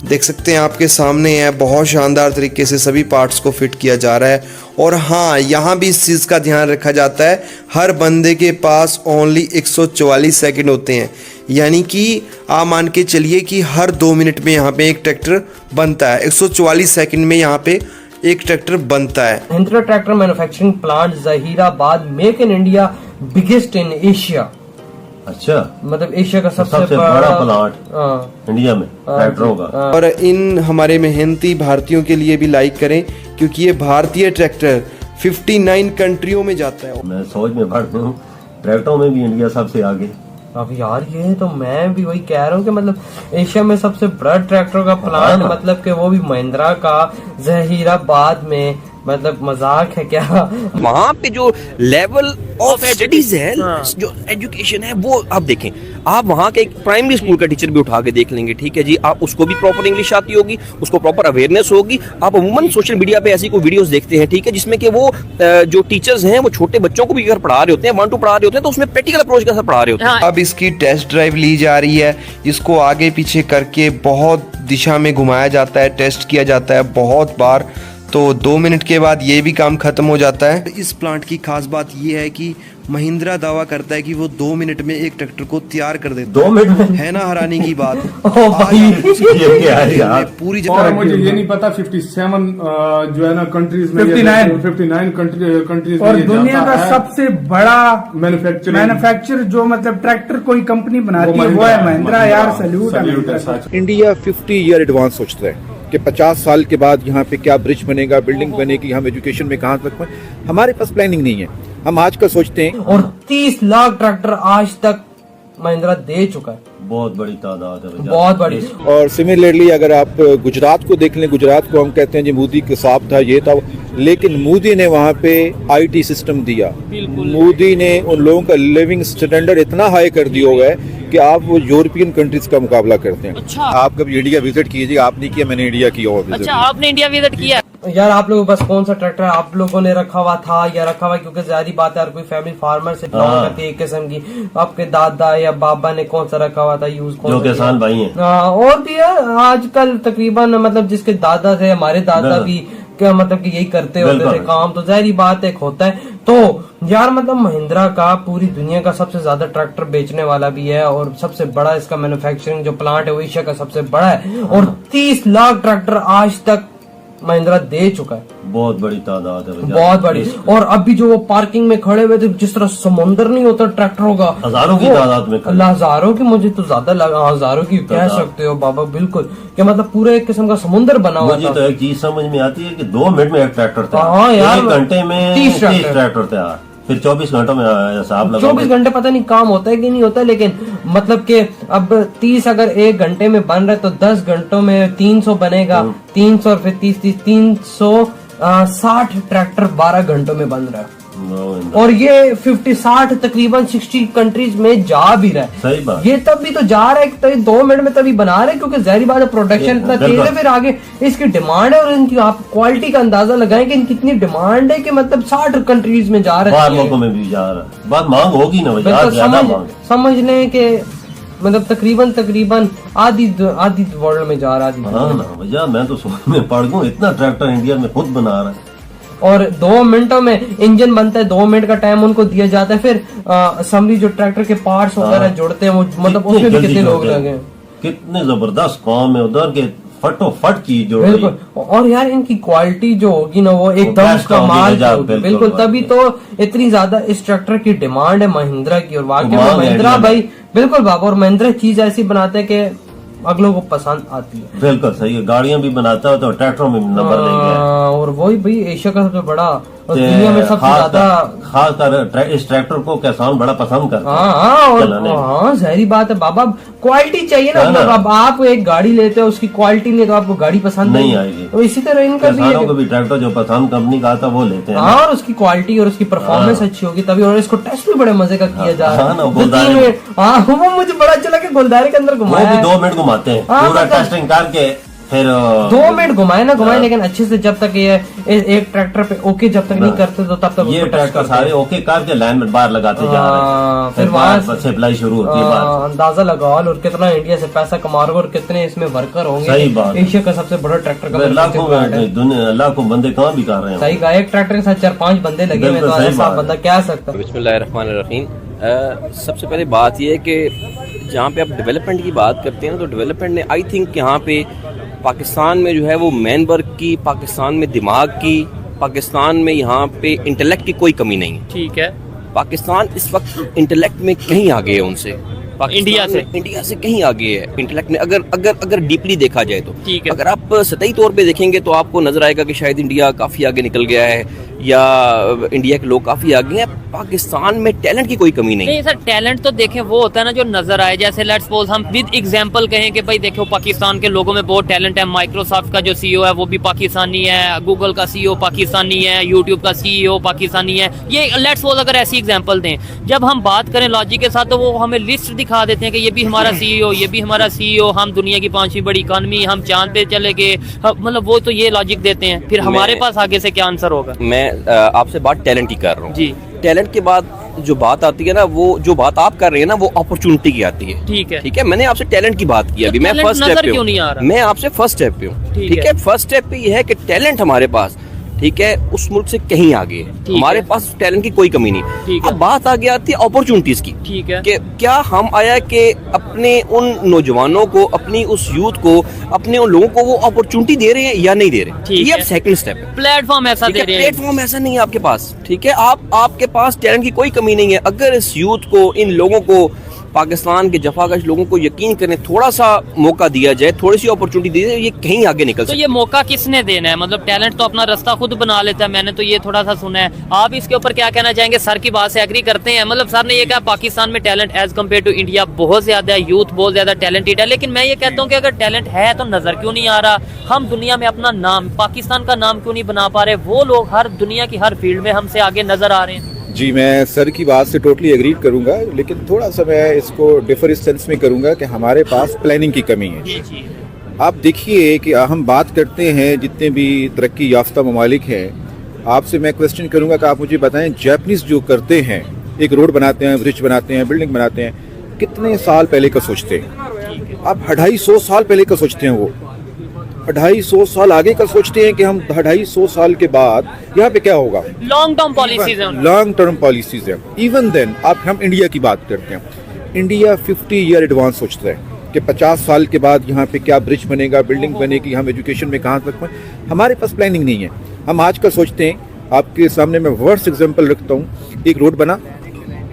देख सकते हैं आपके सामने है, बहुत शानदार तरीके से सभी पार्ट्स को फिट किया जा रहा है। और हाँ, यहाँ भी इस चीज़ का ध्यान रखा जाता है, हर बंदे के पास ओनली 144 सेकंड होते हैं, यानी कि आप मान के चलिए कि हर 2 मिनट में यहाँ पे एक ट्रैक्टर बनता है। 144 सेकंड में यहाँ पे एक ट्रैक्टर बनता है। Mahindra tractor manufacturing plant Zaheerabad, make in India, biggest in Asia. अच्छा, मतलब एशिया का सबसे बड़ा प्लांट इंडिया में ट्रैक्टरों का। और इन हमारे मेहनती भारतीयों के लिए भी लाइक करें, क्योंकि ये भारतीय ट्रैक्टर 59 कंट्रियों में जाता है। मैं सोच में पढ़ता हूँ, ट्रैक्टरों में भी इंडिया सबसे आगे। अब यार ये तो मैं भी वही कह रहा हूँ कि मतलब एशिया में सबसे बड़ा ट्रैक्टर का प्लांट, मतलब कि वो भी महिंद्रा का जहीराबाद में, मतलब मजाक है क्या। वहाँ पे जो लेवल ऑफ स्टडीज है, जो एजुकेशन है, वो आप देखें। आप वहाँ के एक प्राइमरी स्कूल का टीचर भी उठा के देख लेंगे, ठीक है जी, आप उसको भी प्रॉपर इंग्लिश आती होगी, उसको प्रॉपर अवेयरनेस होगी। आप अमूमन सोशल मीडिया पे ऐसी कोई वीडियोस देखते हैं, ठीक है, जिसमें कि वो जो टीचर्स हैं वो छोटे बच्चों को भी अगर पढ़ा रहे होते हैं, 1 to पढ़ा रहे होते हैं, तो उसमें प्रैक्टिकल अप्रोच के साथ पढ़ा रहे होते हैं। अब इसकी टेस्ट ड्राइव ली जा रही है, इसको आगे पीछे करके बहुत दिशा में घुमाया जाता है, टेस्ट किया जाता है बहुत बार। तो 2 मिनट के बाद ये भी काम खत्म हो जाता है। इस प्लांट की खास बात ये है कि महिंद्रा दावा करता है कि वो 2 मिनट में एक ट्रैक्टर को तैयार कर देता 2 मिनट में है ना, हैरानी की बात। ये क्या है यार? पूरी और जगह मुझे ये नहीं पता 57 जो है ना कंट्रीज में, 59 कंट्रीज और दुनिया का सबसे बड़ा मैन्युफैक्चर जो मतलब ट्रैक्टर कोई कंपनी बनाती है वो है महिंद्रा। यार सैल्यूट। इंडिया 50 ईयर एडवांस सोचता है कि 50 साल के बाद यहाँ पे क्या ब्रिज बनेगा, बिल्डिंग बनेगी, हम एजुकेशन में कहाँ तक पहुंचे। हमारे पास प्लानिंग नहीं है, हम आज का सोचते हैं। और 30 लाख ट्रैक्टर आज तक महिंद्रा दे चुका है। बहुत बड़ी तादाद है, बहुत बड़ी। और सिमिलरली अगर आप गुजरात को देख लें, गुजरात को हम कहते हैं जी मोदी के साथ था, ये था, लेकिन मोदी ने वहाँ पे आईटी सिस्टम दिया। मोदी ने उन लोगों का लिविंग स्टैंडर्ड इतना हाई कर दिया हुआ है कि आप वो यूरोपियन कंट्रीज का मुकाबला करते हैं। अच्छा। आप कभी इंडिया विजिट कीजिए, आपने किया, मैंने इंडिया किया और अच्छा, आपने इंडिया विजिट किया। यार आप लोगों के पास कौन सा ट्रैक्टर आप लोगों ने रखा हुआ था या रखा हुआ, क्योंकि ज़ाहिर बात है हर कोई फैमिली फार्मर से बिलोंग करती है एक किस्म की। आपके दादा या बाबा ने कौन सा रखा हुआ था यूज, जो किसान भाई हैं। और भी है आजकल तकरीबन, मतलब जिसके दादा थे, हमारे दादा भी क्या मतलब कि यही करते होते थे काम, तो जाहिर बात एक होता है। तो यार मतलब महिंद्रा का पूरी दुनिया का सबसे ज्यादा ट्रैक्टर बेचने वाला भी है, और सबसे बड़ा इसका मैन्युफैक्चरिंग जो प्लांट है वो एशिया का सबसे बड़ा है। और 30 लाख ट्रैक्टर आज तक महिंद्रा दे चुका है। बहुत बड़ी तादाद है, बहुत बड़ी। और अभी जो वो पार्किंग में खड़े हुए थे, जिस तरह समुंदर नहीं होता ट्रैक्टरों का, हजारों की तादाद में, हजारों की, मुझे तो ज्यादा लगा, हजारों की कह सकते हो बाबा, बिल्कुल, कि मतलब पूरे एक किस्म का समुंदर बना हुआ था। मुझे तो एक चीज समझ में आती है कि 2 मिनट में एक ट्रैक्टर था। हाँ यार, 1 घंटे में 30 ट्रैक्टर तैयार, फिर 24 घंटों में हिसाब लगा। 24 घंटे पता नहीं काम होता है कि नहीं होता, लेकिन मतलब कि अब 30 अगर 1 घंटे में बन रहा है तो 10 घंटों में 300 बनेगा। 300 और फिर 30 360 ट्रैक्टर 12 घंटों में बन रहा है। और ये 50-60 तकरीबन 60 कंट्रीज में जा भी रहा है। सही बात। ये तब भी तो जा रहा है कि 2 मिनट में तभी बना रहे हैं, क्योंकि जाहिर बात है प्रोडक्शन इतना तेज है, फिर आगे इसकी डिमांड है, और इनकी आप क्वालिटी का अंदाजा लगाएं कि इनकी कितनी डिमांड है, कि मतलब 60 कंट्रीज में जा रहा है, मुल्कों में भी जा रहा है। बात मांग होगी ना, समझ लें कि मतलब तकरीबन आधी वर्ल्ड में जा रहा है। हाँ ना भैया, मैं तो सोच में पड़ गया, इतना ट्रैक्टर इंडिया में खुद बना रहा है। और 2 मिनटों में इंजन बनता है, 2 मिनट का टाइम उनको दिया जाता है। फिर असेंबली जो ट्रैक्टर के पार्ट्स वगैरह जोड़ते हैं, वो मतलब उसमें भी कितने लोग लगे, कितने जबरदस्त काम है उधर के, फटोफट चीज जो बिल्कुल। और यार इनकी क्वालिटी जो होगी ना, वो एकदम कमाल की होगी, बिल्कुल। तभी तो इतनी ज्यादा इस ट्रैक्टर की डिमांड है महिंद्रा की। और वाकई में महिंद्रा भाई बिल्कुल बाबा, और महिंद्रा चीज ऐसी बनाते हैं कि अगलों को पसंद आती है। बिल्कुल सही है, गाड़ियां भी बनाता है तो ट्रैक्टरों में नंबर ले गया। और वही भाई एशिया का सबसे बड़ा और दुनिया में सबसे ज्यादा, खासकर इस ट्रैक्टर को किसान बड़ा पसंद करता है। हाँ जाहिर बात है बाबा, क्वालिटी चाहिए ना। मतलब अब आप एक गाड़ी लेते हो, उसकी क्वालिटी नहीं तो आपको गाड़ी पसंद नहीं आएगी। तो इसी तरह इनका भी ट्रैक्टर जो पसंद कंपनी का आता वो लेते हैं। और उसकी क्वालिटी और उसकी परफॉर्मेंस अच्छी होगी तभी। और इसको टेस्ट भी बड़े मजे का किया जा रहा है। वो मुझे बड़ा अच्छा लगा, गुलदारे के अंदर घुमाया, 2 मिनट घुमाते हैं, पूरा टेस्टिंग करके फिर 2 मिनट घुमाए ना घुमाए, लेकिन अच्छे से जब तक ये एक ट्रैक्टर पे ओके जब तक नहीं करते तो तब तक ये उसको टच ट्रैक्टर करते सारे ओके करके लाइन में बाहर लगाते जा रहे हैं, फिर बाहर वहाँ सप्लाई शुरू होती है बाहर। अंदाजा लगाओ और कितना इंडिया से पैसा कमा रहे हो और कितने इसमें वर्कर होंगे। सही बात है। एशिया का सबसे बड़ा ट्रैक्टर का लाखों बंदे काम भी कर रहे हैं। सही कहा, एक ट्रैक्टर के साथ 4-5 बंदे लगे हुए, तो बिल्कुल सही ऐसा बात है। बंदा क्या सकता है। बिस्मिल्लाहिर्रहमानिर्रहीम। सबसे पहले बात यह है कि जहाँ पे आप डेवलपमेंट की बात करते हैं ना, तो डेवलपमेंट ने आई थिंक यहाँ पे पाकिस्तान में जो है वो मैन वर्क की, पाकिस्तान में दिमाग की, पाकिस्तान में यहाँ पे इंटेलेक्ट की कोई कमी नहीं है। ठीक है। पाकिस्तान इस वक्त इंटेलेक्ट में कहीं आगे है उनसे, इंडिया से कहीं आगे है इंटेलेक्ट में, अगर डीपली देखा जाए तो। ठीक है। अगर आप सतही तौर पे देखेंगे तो आपको नजर आएगा कि शायद इंडिया काफी आगे निकल गया है या इंडिया के लोग काफी आगे हैं। पाकिस्तान में टैलेंट की कोई कमी नहीं। नहीं सर, टैलेंट तो देखें वो होता है ना जो नजर आए। जैसे लेट्स सपोज हम विद एग्जांपल कहें कि भाई देखो पाकिस्तान के लोगों में बहुत टैलेंट है। माइक्रोसॉफ्ट का जो सीईओ है वो भी पाकिस्तानी है, गूगल का सीईओ पाकिस्तानी है, यूट्यूब का सीईओ पाकिस्तानी है। ये लेट्स सपोज अगर ऐसी एग्जांपल दें, जब हम बात करें लॉजिक के साथ तो वो हमें लिस्ट दिखा देते हैं कि ये भी हमारा सीईओ, ये भी हमारा सीईओ, हम दुनिया की 5वीं बड़ी इकॉनमी, हम चांद पे चले गए, मतलब वो तो ये लॉजिक देते हैं। फिर हमारे पास आगे से क्या आंसर होगा? मैं आपसे बात टैलेंट की कर रहा हूँ जी। टैलेंट के बाद जो बात आती है ना, वो जो बात आप कर रहे हैं ना, वो अपॉर्चुनिटी की आती है। ठीक है। ठीक है, मैंने आपसे टैलेंट की बात की अभी, मैं टैलेंट फर्स्ट स्टेप नजर पे क्यों नहीं आ हूँ। रहा? मैं आपसे फर्स्ट स्टेप पे हूँ। ठीक ठीक है। है, फर्स्ट स्टेप पे ये है कि टैलेंट हमारे पास, ठीक है, उस मुल्क से कहीं आगे है। हमारे पास टैलेंट की कोई कमी नहीं। ठीक है। अब बात आगे आती है अपॉर्चुनिटीज की। ठीक है। कि क्या हम आया कि अपने उन नौजवानों को, अपनी उस यूथ को, अपने उन लोगों को वो अपॉर्चुनिटी दे रहे हैं या नहीं दे रहे? ठीक ये है। अब सेकंड स्टेप है। प्लेटफॉर्म ऐसा दे रहे हैं। प्लेटफॉर्म ऐसा नहीं है आपके पास। ठीक है, आपके पास टैलेंट की कोई कमी नहीं है। अगर इस यूथ को, इन लोगों को, पाकिस्तान के जफाकश लोगों को यकीन करने थोड़ा सा मौका दिया जाए, थोड़ी सी अपॉर्चुनिटी दी जाए, ये कहीं आगे निकल तो सकते। ये मौका किसने देना है? मतलब टैलेंट तो अपना रास्ता खुद बना लेता है, मैंने तो ये थोड़ा सा सुना है। आप इसके ऊपर क्या कहना चाहेंगे? सर की बात से एग्री करते हैं? मतलब सर ने ये कहा पाकिस्तान में talent as compare to India बहुत ज्यादा है, यूथ बहुत ज्यादा टैलेंटेड है, लेकिन मैं ये कहता हूँ कि अगर टैलेंट है तो नजर क्यों नहीं आ रहा? हम दुनिया में अपना नाम, पाकिस्तान का नाम क्यों नहीं बना पा रहे? वो लोग हर दुनिया की हर फील्ड में हमसे आगे नजर आ रहे हैं। जी, मैं सर की बात से टोटली एग्री करूंगा, लेकिन थोड़ा सा मैं इसको डिफर इस सेंस में करूंगा कि हमारे पास प्लानिंग की कमी है। जी जी। आप देखिए कि हम बात करते हैं जितने भी तरक्की याफ्ता ममालिक हैं, आपसे मैं क्वेश्चन करूंगा कि आप मुझे बताएं, जापानीज जो करते हैं, एक रोड बनाते हैं, ब्रिज बनाते हैं, बिल्डिंग बनाते हैं, कितने साल पहले का सोचते हैं? आप 250 साल पहले का सोचते हैं, वो 250 साल आगे का सोचते हैं कि हम 250 साल के बाद यहाँ पे क्या होगा। लॉन्ग टर्म पॉलिसीज हैं। लॉन्ग टर्म पॉलिसीज है। इवन देन आप हम इंडिया की बात करते हैं, इंडिया 50 ईयर एडवांस सोचता है कि 50 साल के बाद यहाँ पे क्या ब्रिज बनेगा, बिल्डिंग बनेगी, हम एजुकेशन में कहाँ तक। हमारे पास प्लानिंग नहीं है। हम आज का सोचते हैं, आपके सामने मैं वर्स्ट एग्जांपल रखता हूँ, एक रोड बना,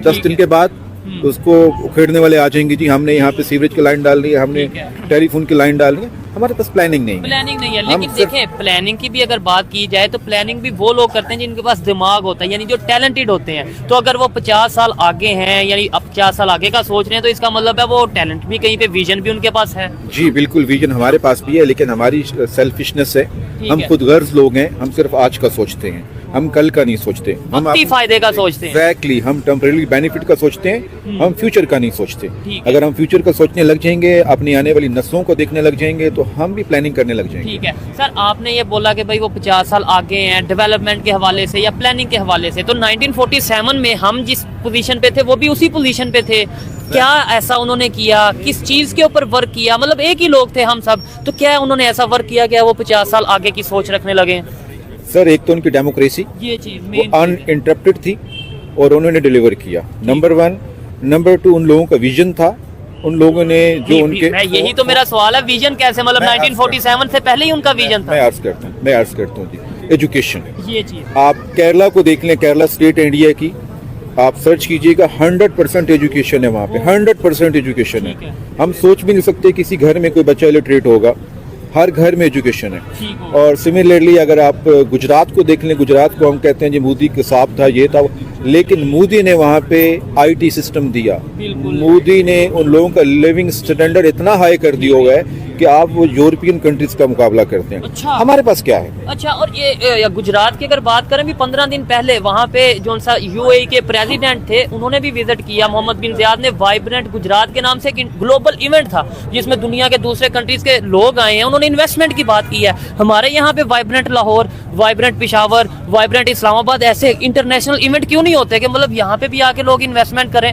10 दिन के बाद उसको उखेड़ने वाले आ जाएंगे, जी हमने यहाँ पे सीवरेज की लाइन डाल दी है, हमने टेलीफोन की लाइन डाल दी है। हमारे पास प्लानिंग नहीं है। प्लानिंग नहीं है, लेकिन देखें प्लानिंग की भी अगर बात की जाए तो प्लानिंग भी वो लोग करते हैं जिनके पास दिमाग होता है, यानी जो टैलेंटेड होते हैं। तो अगर वो 50 साल आगे हैं, यानी अब 50 साल आगे का सोच रहे हैं, तो इसका मतलब है वो टैलेंट भी कहीं पे, विजन भी उनके पास है। जी बिल्कुल, विजन हमारे पास भी है, लेकिन हमारी सेल्फिशनेस है। हम है। खुद गर्ज लोग हैं, हम सिर्फ आज का सोचते हैं, हम कल का नहीं सोचते। हम वक्ती फायदे का सोचते हैं। एग्जैक्टली, हम टेम्परेरी बेनिफिट का सोचते हैं, हम फ्यूचर का नहीं सोचते। ठीक है। अगर हम फ्यूचर का सोचने लग जाएंगे, अपनी आने वाली नस्लों को देखने लग जाएंगे, तो हम भी प्लानिंग करने लग जाएंगे। ठीक है सर, आपने ये बोला कि भाई वो 50 साल आगे हैं डेवलपमेंट के हवाले से या प्लानिंग के हवाले से, तो 1947 में हम जिस पोजीशन पे थे वो भी उसी पोजीशन पे थे। क्या ऐसा उन्होंने किया? किस चीज के ऊपर वर्क किया? मतलब एक ही लोग थे हम सब, तो क्या उन्होंने ऐसा वर्क किया क्या वो 50 साल आगे की सोच रखने लगे? सर, एक तो उनकी डेमोक्रेसी ये चीज वो मेन अनइंटरप्टेड थी और उन्होंने डिलीवर किया, नंबर 1। नंबर 2, उन लोगों का विजन था, उन लोगों ने जो उनके, मैं यही तो मेरा सवाल है, विजन कैसे? मतलब 1947 से पहले ही उनका विजन मैं था। अर्ज करता हूँ जी। एजुकेशन, ये चीज आप केरला को देख लें, केरला स्टेट इंडिया की, आप सर्च कीजिएगा, 100% एजुकेशन है वहाँ पे, 100% एजुकेशन ठीक है। है। हम सोच भी नहीं सकते किसी घर में कोई बच्चा इलिटरेट होगा, हर घर में एजुकेशन है। ठीक हो। और सिमिलरली अगर आप गुजरात को देख लें, गुजरात को हम कहते हैं जी मोदी के साथ था, ये था, लेकिन मोदी ने वहाँ पे आईटी सिस्टम दिया। बिल्कुल। मोदी ने उन लोगों का लिविंग स्टैंडर्ड इतना हाई कर दिया हुआ है कि आप वो यूरोपियन कंट्रीज का मुकाबला करते हैं। अच्छा। हमारे पास क्या है? अच्छा, और ये गुजरात की अगर बात करें भी 15 दिन पहले वहाँ पे जो सा यूएई के प्रेसिडेंट थे उन्होंने भी विजिट किया, मोहम्मद बिन ज़ियाद ने। वाइब्रेंट गुजरात के नाम से एक ग्लोबल इवेंट था जिसमें दुनिया के दूसरे कंट्रीज के लोग आए हैं, उन्होंने इन्वेस्टमेंट की बात की है। हमारे यहाँ पे vibrant Lahore, vibrant Peshawar, vibrant Islamabad ऐसे इंटरनेशनल इवेंट क्यों नहीं होते कि मतलब यहाँ पे भी आके लोग इन्वेस्टमेंट करें?